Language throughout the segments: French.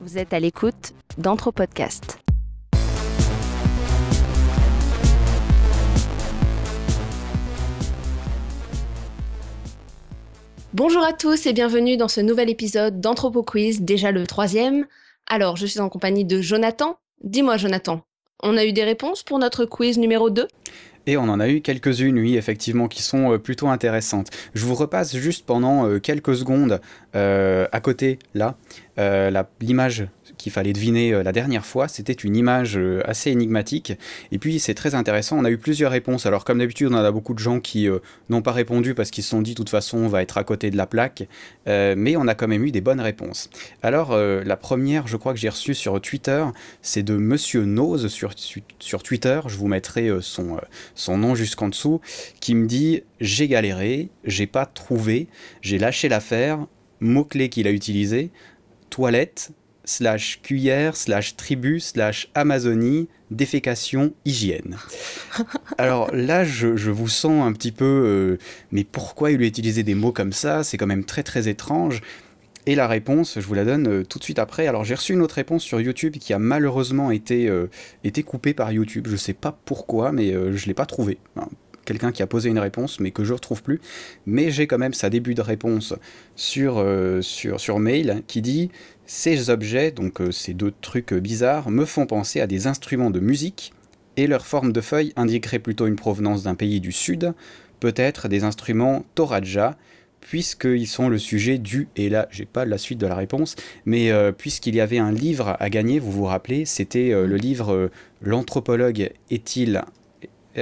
Vous êtes à l'écoute d'Anthropodcast. Bonjour à tous et bienvenue dans ce nouvel épisode d'Anthropoquiz, déjà le 3e. Alors, je suis en compagnie de Jonathan. Dis-moi Jonathan, on a eu des réponses pour notre quiz numéro 2 ? Et on en a eu quelques-unes, oui, effectivement, qui sont plutôt intéressantes. Je vous repasse juste pendant quelques secondes à côté, là, l'image qu'il fallait deviner la dernière fois. C'était une image assez énigmatique. Et puis, c'est très intéressant. On a eu plusieurs réponses. Alors, comme d'habitude, on a beaucoup de gens qui n'ont pas répondu parce qu'ils se sont dit, de toute façon, on va être à côté de la plaque. Mais on a quand même eu des bonnes réponses. Alors, la première, je crois que j'ai reçue sur Twitter, c'est de Monsieur Nose sur Twitter. Je vous mettrai son nom jusqu'en dessous, qui me dit « J'ai galéré, j'ai pas trouvé, j'ai lâché l'affaire, mot-clé qu'il a utilisé, toilette, / cuillère, / tribu, / Amazonie, défécation, hygiène. » Alors là, je vous sens un petit peu mais pourquoi il a utilisé des mots comme ça? C'est quand même très très étrange. Et la réponse, je vous la donne tout de suite après. Alors j'ai reçu une autre réponse sur YouTube qui a malheureusement été coupée par YouTube. Je sais pas pourquoi, mais je l'ai pas trouvée. Enfin, quelqu'un qui a posé une réponse, mais que je retrouve plus. Mais j'ai quand même sa début de réponse sur mail qui dit « Ces objets, donc ces deux trucs bizarres, me font penser à des instruments de musique et leur forme de feuille indiquerait plutôt une provenance d'un pays du Sud, peut-être des instruments Toraja, puisqu'ils sont le sujet du, et là j'ai pas la suite de la réponse, mais puisqu'il y avait un livre à gagner, vous vous rappelez, c'était le livre L'anthropologue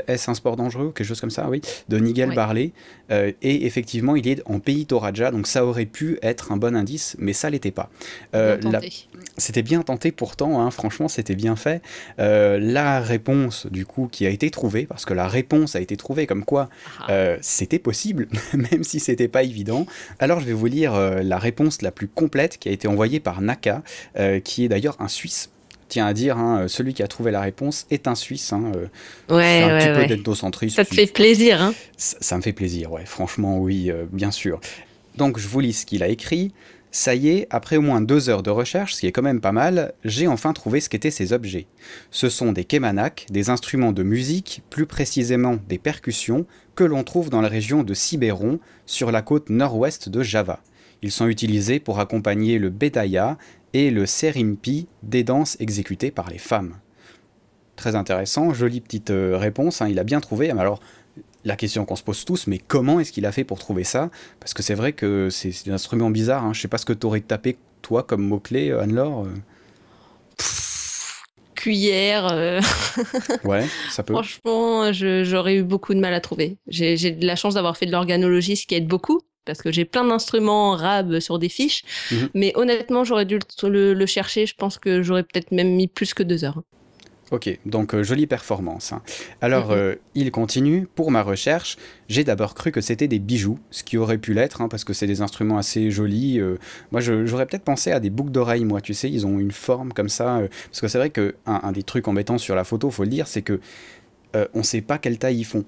est-ce un sport dangereux, quelque chose comme ça, oui, de Nigel Barley, et effectivement il est en pays Toraja, donc ça aurait pu être un bon indice, mais ça l'était pas. C'était bien tenté pourtant, hein, franchement c'était bien fait. La réponse du coup qui a été trouvée, parce que la réponse a été trouvée comme quoi c'était possible, même si c'était pas évident. Alors je vais vous lire la réponse la plus complète qui a été envoyée par Naka, qui est d'ailleurs un Suisse. Tiens à dire, hein, celui qui a trouvé la réponse est un Suisse. Hein, ouais, un petit peu ouais. d'ethnocentriste. Ça te fait plaisir, hein? Ça me fait plaisir, ouais. Franchement, oui, bien sûr. Donc, je vous lis ce qu'il a écrit. Ça y est, après au moins 2 heures de recherche, ce qui est quand même pas mal, j'ai enfin trouvé ce qu'étaient ces objets. Ce sont des kemanaks, des instruments de musique, plus précisément des percussions, que l'on trouve dans la région de Ciberon, sur la côte nord-ouest de Java. Ils sont utilisés pour accompagner le bedaya et le serimpi, des danses exécutées par les femmes. Très intéressant, jolie petite réponse, hein, il a bien trouvé. Alors, la question qu'on se pose tous, mais comment est-ce qu'il a fait pour trouver ça? Parce que c'est vrai que c'est des instruments bizarres, hein. Je sais pas ce que tu aurais tapé, toi, comme mot-clé, Anne-Laure. Cuillère. Ouais, ça peut. Franchement, j'aurais eu beaucoup de mal à trouver. J'ai de la chance d'avoir fait de l'organologie, ce qui aide beaucoup, parce que j'ai plein d'instruments rab sur des fiches. Mais honnêtement, j'aurais dû le chercher. Je pense que j'aurais peut-être même mis plus que 2 heures. Ok, donc jolie performance. Hein. Alors, il continue. Pour ma recherche, j'ai d'abord cru que c'était des bijoux, ce qui aurait pu l'être, hein, parce que c'est des instruments assez jolis. Moi, j'aurais peut-être pensé à des boucles d'oreilles, moi, tu sais, ils ont une forme comme ça. Parce que c'est vrai qu'un des trucs embêtants sur la photo, faut le dire, c'est que on ne sait pas quelle taille ils font.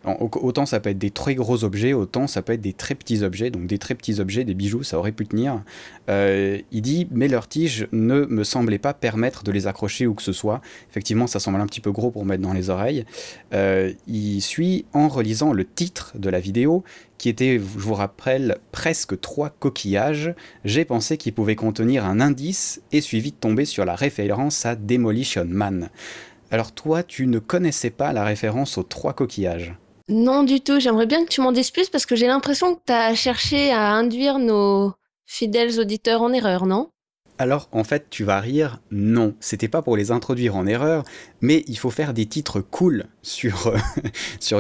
Autant ça peut être des très gros objets, autant ça peut être des très petits objets. Donc des très petits objets, des bijoux, ça aurait pu tenir. Il dit, mais leur tige ne me semblait pas permettre de les accrocher ou que ce soit. Effectivement, ça semble un petit peu gros pour mettre dans les oreilles. Il suit en relisant le titre de la vidéo, qui était, je vous rappelle, presque 3 coquillages. J'ai pensé qu'il pouvait contenir un indice et suivi de tomber sur la référence à Demolition Man. Alors toi, tu ne connaissais pas la référence aux 3 coquillages? Non du tout, j'aimerais bien que tu m'en dises plus parce que j'ai l'impression que tu as cherché à induire nos fidèles auditeurs en erreur, non? Alors, en fait, tu vas rire, non, c'était pas pour les introduire en erreur, mais il faut faire des titres cool sur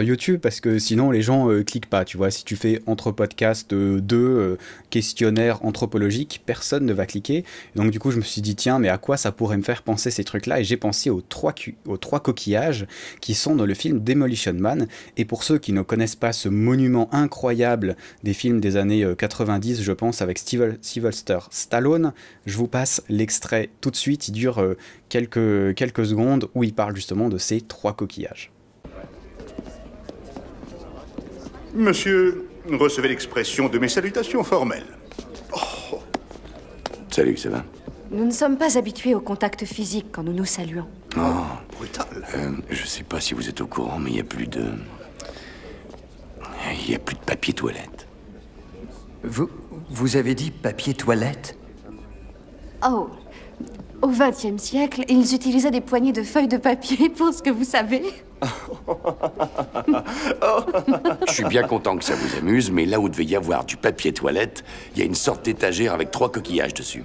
YouTube, parce que sinon les gens cliquent pas, tu vois. Si tu fais entre podcasts 2 questionnaires anthropologiques, personne ne va cliquer. Donc du coup, je me suis dit, tiens, mais à quoi ça pourrait me faire penser ces trucs-là? Et j'ai pensé aux 3 coquillages qui sont dans le film Demolition Man. Et pour ceux qui ne connaissent pas ce monument incroyable des films des années 90, je pense, avec Sylvester Stallone, je vous passe l'extrait tout de suite, il dure quelques secondes, où il parle justement de ces 3 coquillages. Monsieur, recevez l'expression de mes salutations formelles. Oh. Salut, ça va? Nous ne sommes pas habitués au contact physique quand nous nous saluons. Oh, brutal. Je sais pas si vous êtes au courant, mais il y a plus de... Il y a plus de papier toilette. Vous avez dit papier toilette? Oh, au XXe siècle, ils utilisaient des poignées de feuilles de papier pour ce que vous savez. Je suis bien content que ça vous amuse, mais là où devait y avoir du papier toilette, il y a une sorte d'étagère avec 3 coquillages dessus.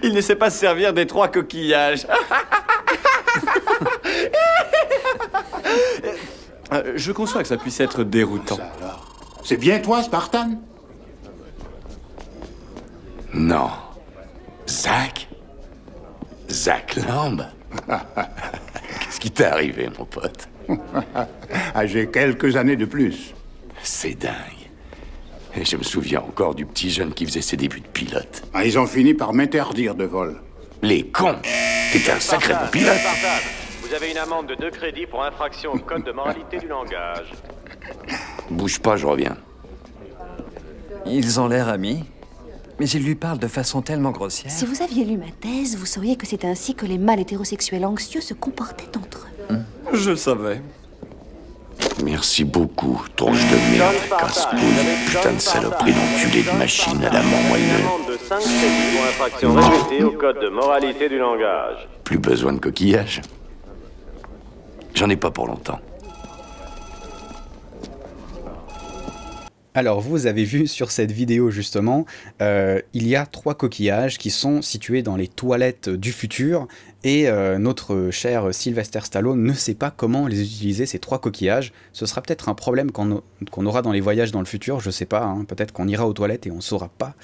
Il ne sait pas se servir des 3 coquillages. Je conçois que ça puisse être déroutant. C'est bien toi, Spartan? Non. Zach? Zach Lamb? Qu'est-ce qui t'est arrivé, mon pote? Ah, j'ai quelques années de plus. C'est dingue. Et je me souviens encore du petit jeune qui faisait ses débuts de pilote. Ah, ils ont fini par m'interdire de vol. Les cons! T'es un sacré bon pilote! Spartan, vous avez une amende de 2 crédits pour infraction au code de moralité du langage. Bouge pas, je reviens. Ils ont l'air amis, mais ils lui parlent de façon tellement grossière. Si vous aviez lu ma thèse, vous sauriez que c'est ainsi que les mâles hétérosexuels anxieux se comportaient entre eux. Je le savais. Merci beaucoup, tronche de merde, casse-couille, putain de saloperie d'enculé de machine à la mort Une moelleux. amende de 5 crédits pour infraction répétée au code de moralité du langage. Plus besoin de coquillage. J'en ai pas pour longtemps. Alors, vous avez vu sur cette vidéo, justement, il y a 3 coquillages qui sont situés dans les toilettes du futur, et notre cher Sylvester Stallone ne sait pas comment les utiliser, ces 3 coquillages. Ce sera peut-être un problème qu'on aura dans les voyages dans le futur, je sais pas, hein, peut-être qu'on ira aux toilettes et on saura pas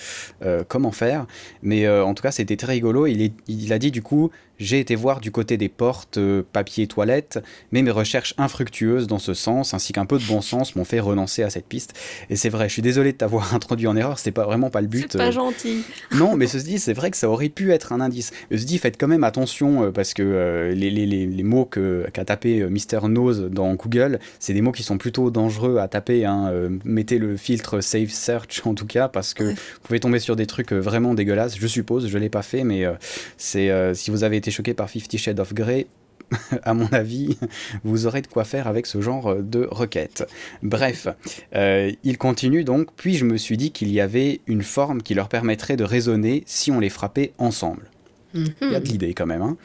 comment faire, mais en tout cas, c'était très rigolo. Il a dit, du coup, j'ai été voir du côté des portes, papier toilette, mais mes recherches infructueuses dans ce sens, ainsi qu'un peu de bon sens, m'ont fait renoncer à cette piste. Et c'est vrai, je suis désolé de t'avoir introduit en erreur, c'est vraiment pas le but. C'est pas gentil. Non, mais ceci dit, c'est vrai que ça aurait pu être un indice. Ceci dit, faites quand même attention, parce que les mots qu'a tapé Mister Nose dans Google, c'est des mots qui sont plutôt dangereux à taper, hein. Mettez le filtre Safe Search en tout cas, parce que vous pouvez tomber sur des trucs vraiment dégueulasses, je suppose, je l'ai pas fait, mais si vous avez été choqué par 50 Shades of Grey, à mon avis, vous aurez de quoi faire avec ce genre de requête. Bref, il continue donc, puis je me suis dit qu'il y avait une forme qui leur permettrait de raisonner si on les frappait ensemble. Il y a de l'idée quand même, hein.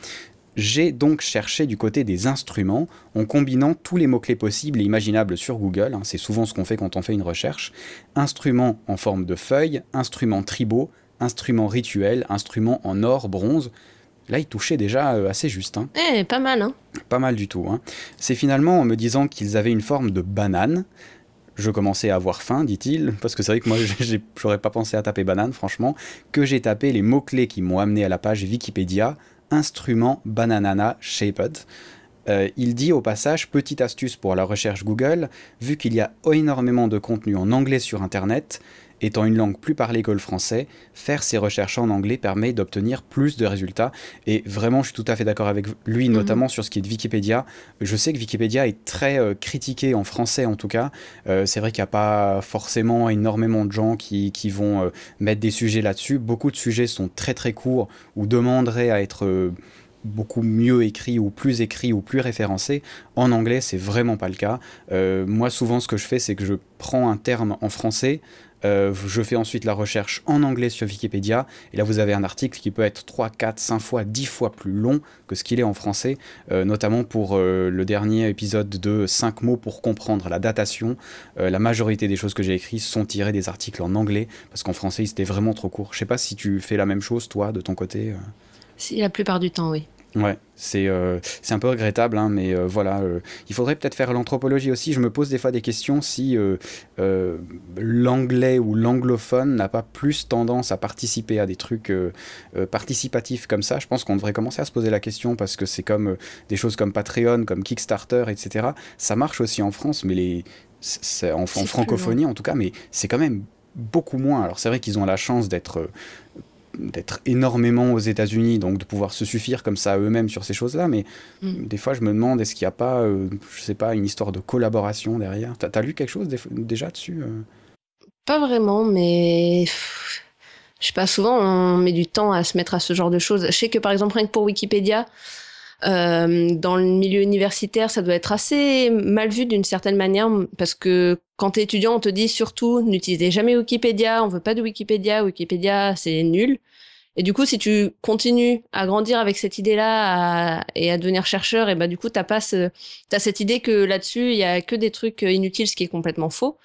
J'ai donc cherché du côté des instruments en combinant tous les mots-clés possibles et imaginables sur Google, hein, c'est souvent ce qu'on fait quand on fait une recherche. Instruments en forme de feuilles, instruments tribaux, instruments rituels, instruments en or, bronze. Là, il touchait déjà assez juste. Hein. Pas mal, hein. Pas mal du tout. Hein. C'est finalement en me disant qu'ils avaient une forme de banane. Je commençais à avoir faim, dit-il, parce que c'est vrai que moi, j'aurais pas pensé à taper banane, franchement, que j'ai tapé les mots-clés qui m'ont amené à la page Wikipédia, instrument bananana shaped. Il dit au passage, petite astuce pour la recherche Google, vu qu'il y a énormément de contenu en anglais sur Internet, étant une langue plus parlée que le français, faire ses recherches en anglais permet d'obtenir plus de résultats. Et vraiment, je suis tout à fait d'accord avec lui, notamment sur ce qui est de Wikipédia. Je sais que Wikipédia est très critiqué en français, en tout cas. C'est vrai qu'il n'y a pas forcément énormément de gens qui vont mettre des sujets là-dessus. Beaucoup de sujets sont très très courts ou demanderaient à être beaucoup mieux écrits ou plus référencés. En anglais, c'est vraiment pas le cas. Moi, souvent, ce que je fais, c'est que je prends un terme en français, je fais ensuite la recherche en anglais sur Wikipédia, et là vous avez un article qui peut être 3, 4, 5 fois, 10 fois plus long que ce qu'il est en français, notamment pour le dernier épisode de 5 mots pour comprendre la datation. La majorité des choses que j'ai écrites sont tirées des articles en anglais, parce qu'en français c'était vraiment trop court. Je sais pas si tu fais la même chose toi, de ton côté. Si, la plupart du temps, oui. Ouais, c'est un peu regrettable, hein, mais voilà. Il faudrait peut-être faire l'anthropologie aussi. Je me pose des fois des questions si l'anglais ou l'anglophone n'a pas plus tendance à participer à des trucs participatifs comme ça. Je pense qu'on devrait commencer à se poser la question, parce que c'est comme des choses comme Patreon, comme Kickstarter, etc. Ça marche aussi en France, mais en francophonie en tout cas, mais c'est quand même beaucoup moins. Alors c'est vrai qu'ils ont la chance d'être énormément aux États-Unis, donc de pouvoir se suffire comme ça eux-mêmes sur ces choses-là, mais des fois je me demande, est-ce qu'il n'y a pas, je sais pas, une histoire de collaboration derrière. T'as lu quelque chose déjà dessus Pas vraiment, mais Je sais pas, souvent on met du temps à se mettre à ce genre de choses. Je sais que par exemple, rien que pour Wikipédia, dans le milieu universitaire, ça doit être assez mal vu d'une certaine manière, parce que quand t'es étudiant, on te dit surtout n'utilisez jamais Wikipédia, on veut pas de Wikipédia, Wikipédia c'est nul. Et du coup, si tu continues à grandir avec cette idée-là et à devenir chercheur, et bah du coup t'as cette idée que là-dessus il y a que des trucs inutiles, ce qui est complètement faux.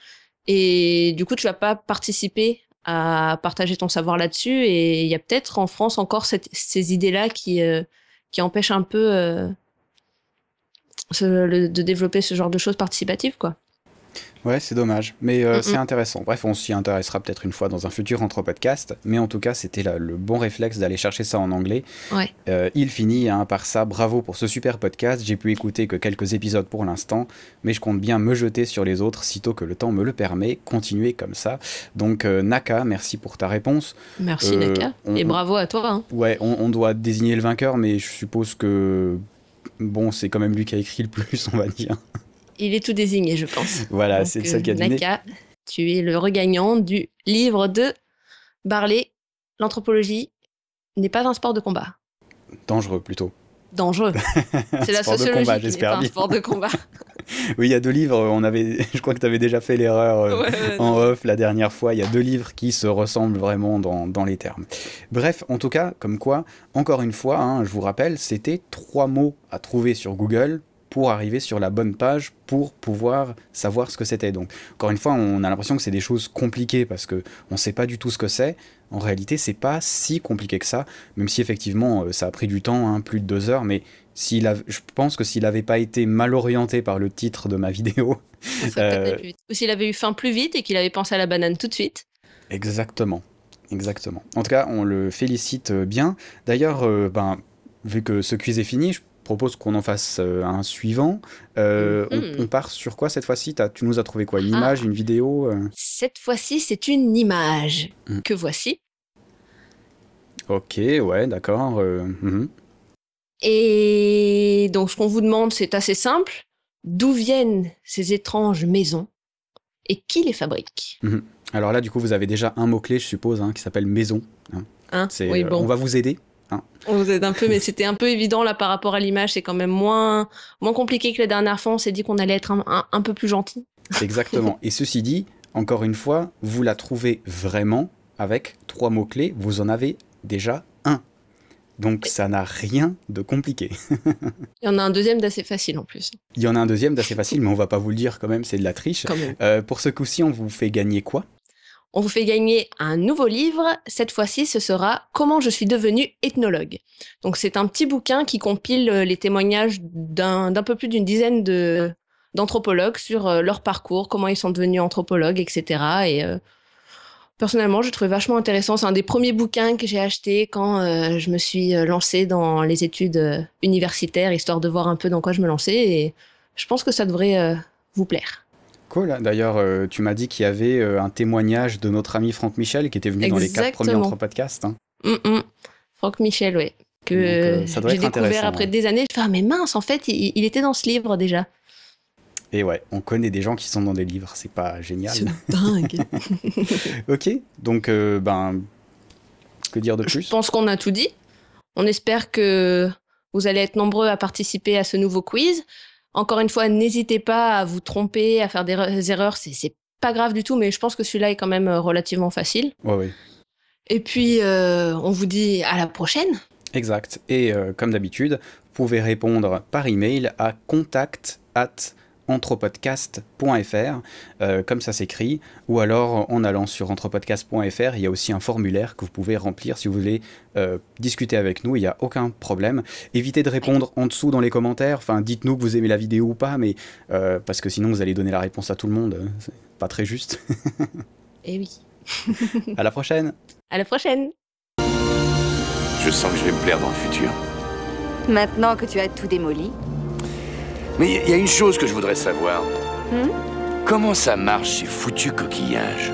Et du coup, tu vas pas participer à partager ton savoir là-dessus. Et il y a peut-être en France encore ces idées-là qui empêchent un peu de développer ce genre de choses participatives, quoi. Ouais, c'est dommage, mais c'est intéressant. Bref, on s'y intéressera peut-être une fois dans un futur Anthropodcast, mais en tout cas, c'était le bon réflexe d'aller chercher ça en anglais. Ouais. Il finit par ça. Bravo pour ce super podcast. J'ai pu écouter que quelques épisodes pour l'instant, mais je compte bien me jeter sur les autres sitôt que le temps me le permet. Continuez comme ça. Donc, Naka, merci pour ta réponse. Merci, Naka. Et bravo à toi. Hein. Ouais, on doit désigner le vainqueur, mais je suppose que... Bon, c'est quand même lui qui a écrit le plus, on va dire. Il est tout désigné, je pense. Voilà, c'est le seul qui a deviné. Naka, tu es le regagnant du livre de Barley. L'anthropologie n'est pas un sport de combat. Dangereux, plutôt. Dangereux. C'est la sociologie combat, qui n'est pas un sport de combat. Oui, il y a 2 livres. Je crois que tu avais déjà fait l'erreur en off la dernière fois. Il y a 2 livres qui se ressemblent vraiment dans les termes. Bref, en tout cas, comme quoi, encore une fois, hein, je vous rappelle, c'était 3 mots à trouver sur Google pour arriver sur la bonne page pour pouvoir savoir ce que c'était. Donc, encore une fois, on a l'impression que c'est des choses compliquées parce qu'on ne sait pas du tout ce que c'est. En réalité, c'est pas si compliqué que ça, même si effectivement, ça a pris du temps, hein, plus de 2 heures, mais je pense que s'il n'avait pas été mal orienté par le titre de ma vidéo... Ça serait peut-être plus vite. Ou s'il avait eu faim plus vite et qu'il avait pensé à la banane tout de suite. Exactement. En tout cas, on le félicite bien. D'ailleurs, vu que ce quiz est fini, je propose qu'on en fasse un suivant. On part sur quoi cette fois-ci? Tu nous as trouvé quoi? Une image, une vidéo Cette fois-ci, c'est une image que voici. Ok, ouais, d'accord. Et donc, ce qu'on vous demande, c'est assez simple. D'où viennent ces étranges maisons et qui les fabrique? Alors là, du coup, vous avez déjà un mot-clé, je suppose, hein, qui s'appelle maison. Oui, bon. On va vous aider. On vous aide un peu, mais c'était un peu évident là par rapport à l'image. C'est quand même moins compliqué que la dernière fois. On s'est dit qu'on allait être un peu plus gentil. Exactement. Et ceci dit, encore une fois, vous la trouvez vraiment avec 3 mots-clés. Vous en avez déjà un. Donc ça n'a rien de compliqué. Il y en a un deuxième d'assez facile en plus. Il y en a un deuxième d'assez facile, mais on va pas vous le dire quand même, c'est de la triche. Pour ce coup-ci, on vous fait gagner quoi? On vous fait gagner un nouveau livre. Cette fois-ci, ce sera « Comment je suis devenu ethnologue ». Donc, c'est un petit bouquin qui compile les témoignages d'un peu plus d'une dizaine d'anthropologues sur leur parcours, comment ils sont devenus anthropologues, etc. Et personnellement, je trouve vachement intéressant. C'est un des premiers bouquins que j'ai acheté quand je me suis lancée dans les études universitaires, histoire de voir un peu dans quoi je me lançais. Et je pense que ça devrait vous plaire. Cool. D'ailleurs, tu m'as dit qu'il y avait un témoignage de notre ami Franck Michel qui était venu dans les 4 premiers Anthropodcasts. Franck Michel, oui. Que j'ai découvert après des années. Je me mais mince, en fait, il était dans ce livre déjà. Et ouais, on connaît des gens qui sont dans des livres, c'est pas génial. C'est dingue. Ok, donc, que dire de plus? Je pense qu'on a tout dit. On espère que vous allez être nombreux à participer à ce nouveau quiz. Encore une fois, n'hésitez pas à vous tromper, à faire des erreurs. C'est pas grave du tout, mais je pense que celui-là est quand même relativement facile. Ouais. Et puis, on vous dit à la prochaine. Exact. Et comme d'habitude, vous pouvez répondre par email à contact@anthropodcast.fr, comme ça s'écrit, ou alors en allant sur anthropodcast.fr, il y a aussi un formulaire que vous pouvez remplir si vous voulez discuter avec nous, il n'y a aucun problème. Évitez de répondre en dessous dans les commentaires, enfin dites-nous que vous aimez la vidéo ou pas, mais parce que sinon vous allez donner la réponse à tout le monde, c'est pas très juste. Eh oui. À la prochaine. À la prochaine. Je sens que je vais me plaire dans le futur. Maintenant que tu as tout démoli. Mais il y a une chose que je voudrais savoir. Comment ça marche, ces foutus coquillages?